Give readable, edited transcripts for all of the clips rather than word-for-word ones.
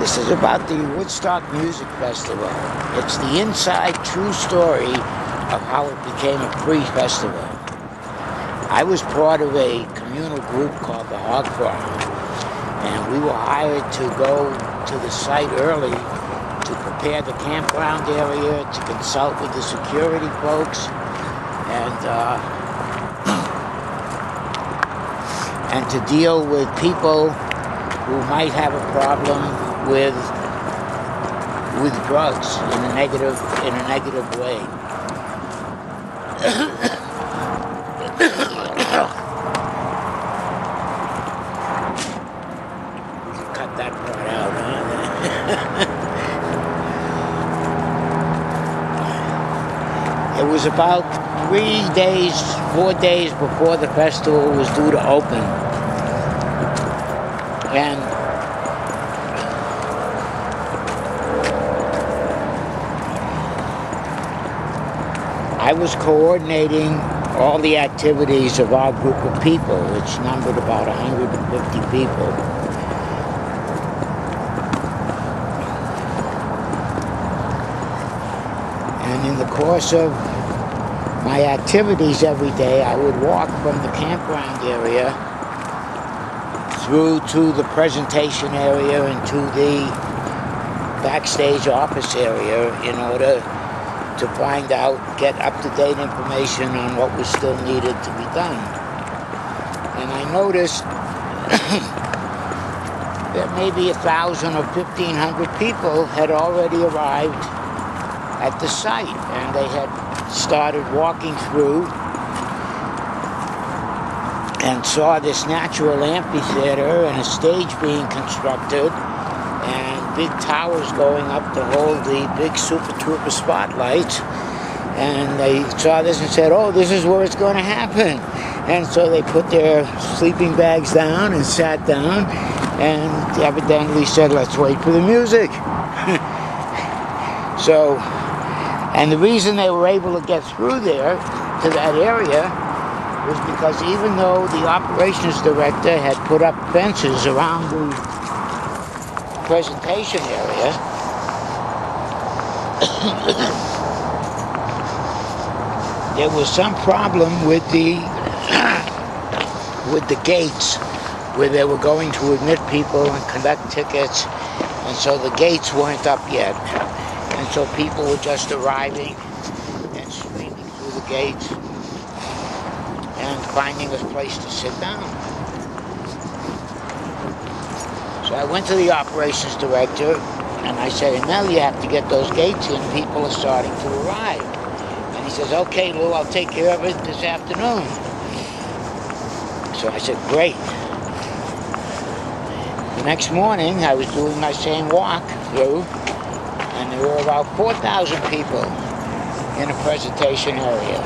This is about the Woodstock Music Festival. It's the inside true story of how it became a free festival. I was part of a communal group called the Hog Farm, and we were hired to go to the site early to prepare the campground area, to consult with the security folks, and to deal with people who might have a problem with drugs in a negative way. Cut that part out, huh? It was about 4 days before the festival was due to open. And I was coordinating all the activities of our group of people, which numbered about 150 people. And in the course of my activities every day, I would walk from the campground area through to the presentation area and to the backstage office area in order to find out, get up-to-date information on what was still needed to be done. And I noticed that maybe 1,000 or 1,500 people had already arrived at the site, and they had started walking through and saw this natural amphitheater and a stage being constructed and big towers going up to hold the big Super Trooper spotlights. And they saw this and said, oh, this is where it's going to happen. And so they put their sleeping bags down and sat down and evidently said, let's wait for the music. So, and the reason they were able to get through there to that area was because even though the operations director had put up fences around the presentation area, there was some problem with the gates where they were going to admit people and collect tickets, and so the gates weren't up yet, and so people were just arriving and streaming through the gates and finding a place to sit down. So I went to the operations director and I said, Mel, you have to get those gates in. People are starting to arrive. And he says, okay, Lou, I'll take care of it this afternoon. So I said, great. The next morning, I was doing my same walk through, and there were about 4,000 people in a presentation area.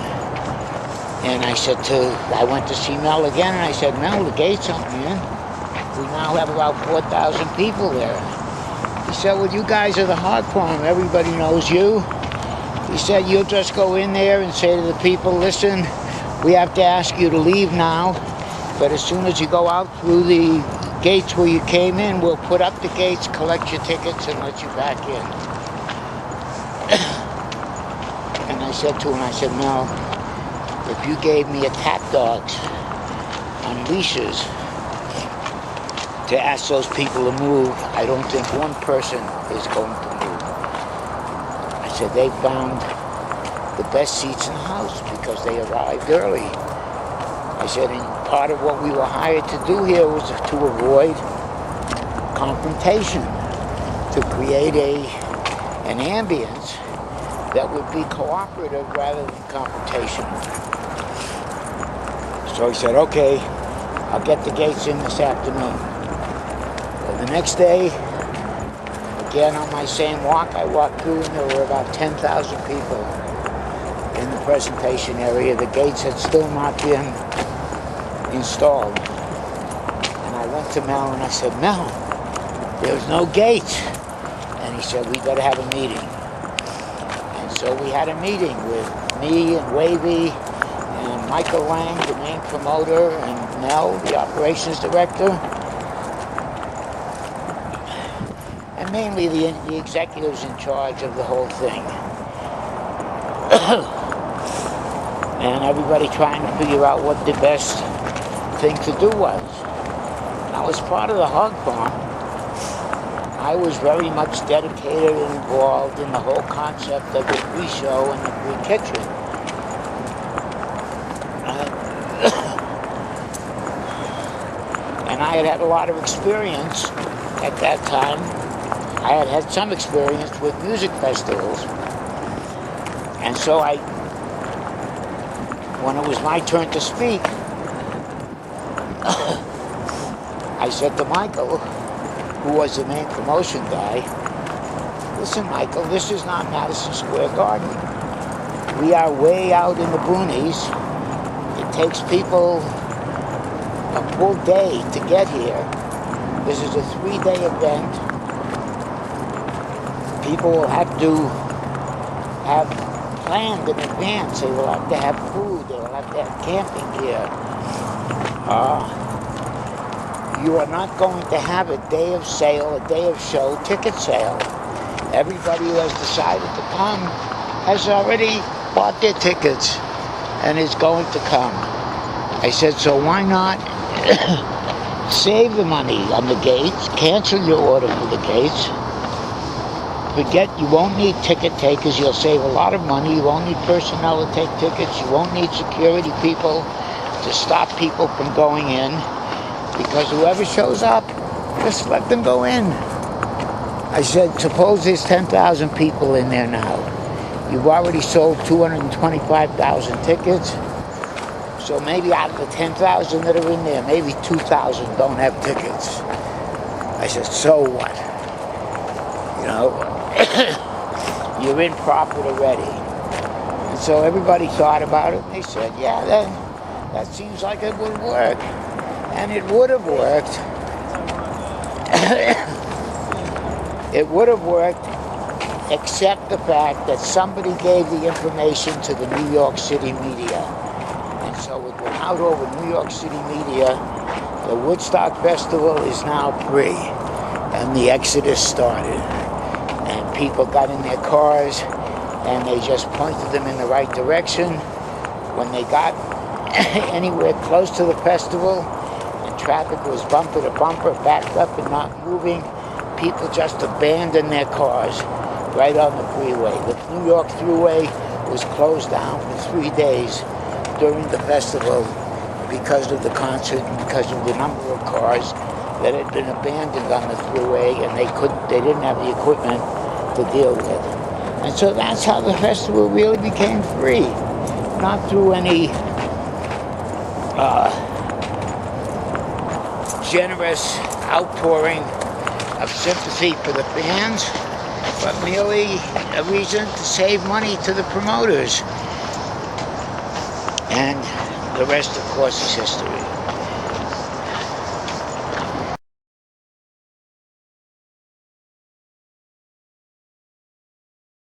And I went to see Mel again, and I said, Mel, the gates aren't in. We now have about 4,000 people there. He said, well, you guys are the Hog Farm. Everybody knows you. He said, you'll just go in there and say to the people, listen, we have to ask you to leave now, but as soon as you go out through the gates where you came in, we'll put up the gates, collect your tickets, and let you back in. And I said to him, Mel, if you gave me attack dogs on leashes to ask those people to move, I don't think one person is going to move. I said, they found the best seats in the house because they arrived early. I said, and part of what we were hired to do here was to avoid confrontation, to create an ambience that would be cooperative rather than confrontation. So he said, okay, I'll get the gates in this afternoon. Well, the next day, again on my same walk, I walked through and there were about 10,000 people in the presentation area. The gates had still not been installed. And I went to Mel and I said, Mel, there's no gates. And he said, we better have a meeting. And so we had a meeting with me and Wavy and Michael Lang, the main promoter, and Mel, the operations director. and mainly the executives in charge of the whole thing. And everybody trying to figure out what the best thing to do was. Now, as part of the hog farm, I was very much dedicated and involved in the whole concept of the free show and the free kitchen. And I had a lot of experience at that time. I had some experience with music festivals. And so when it was my turn to speak, I said to Michael, who was the main promotion guy, listen, Michael, this is not Madison Square Garden. We are way out in the boonies. It takes people a full day to get here. This is a 3-day event. People will have to have planned in advance. They will have to have food. They will have to have camping gear. You are not going to have a day of sale, a day of show ticket sale. Everybody who has decided to come has already bought their tickets and is going to come. I said, so why not save the money on the gates, cancel your order for the gates. Forget, you won't need ticket takers, you'll save a lot of money, you won't need personnel to take tickets, you won't need security people to stop people from going in, because whoever shows up, just let them go in. I said, suppose there's 10,000 people in there now. You've already sold 225,000 tickets, so maybe out of the 10,000 that are in there, maybe 2,000 don't have tickets. I said, so what? You know, you're in profit already. And so everybody thought about it, and they said, yeah, that seems like it would work. And it would have worked. It would have worked, except the fact that somebody gave the information to the New York City media. And so it went out over New York City media. The Woodstock Festival is now free. And the exodus started. And people got in their cars, and they just pointed them in the right direction. When they got anywhere close to the festival, and traffic was bumper to bumper, backed up and not moving, people just abandoned their cars right on the freeway. The New York Thruway was closed down for 3 days during the festival because of the concert and because of the number of cars that had been abandoned on the Thruway, and they didn't have the equipment to deal with. And so that's how the festival really became free, not through any generous outpouring of sympathy for the fans, but merely a reason to save money to the promoters. And the rest, of course, is history.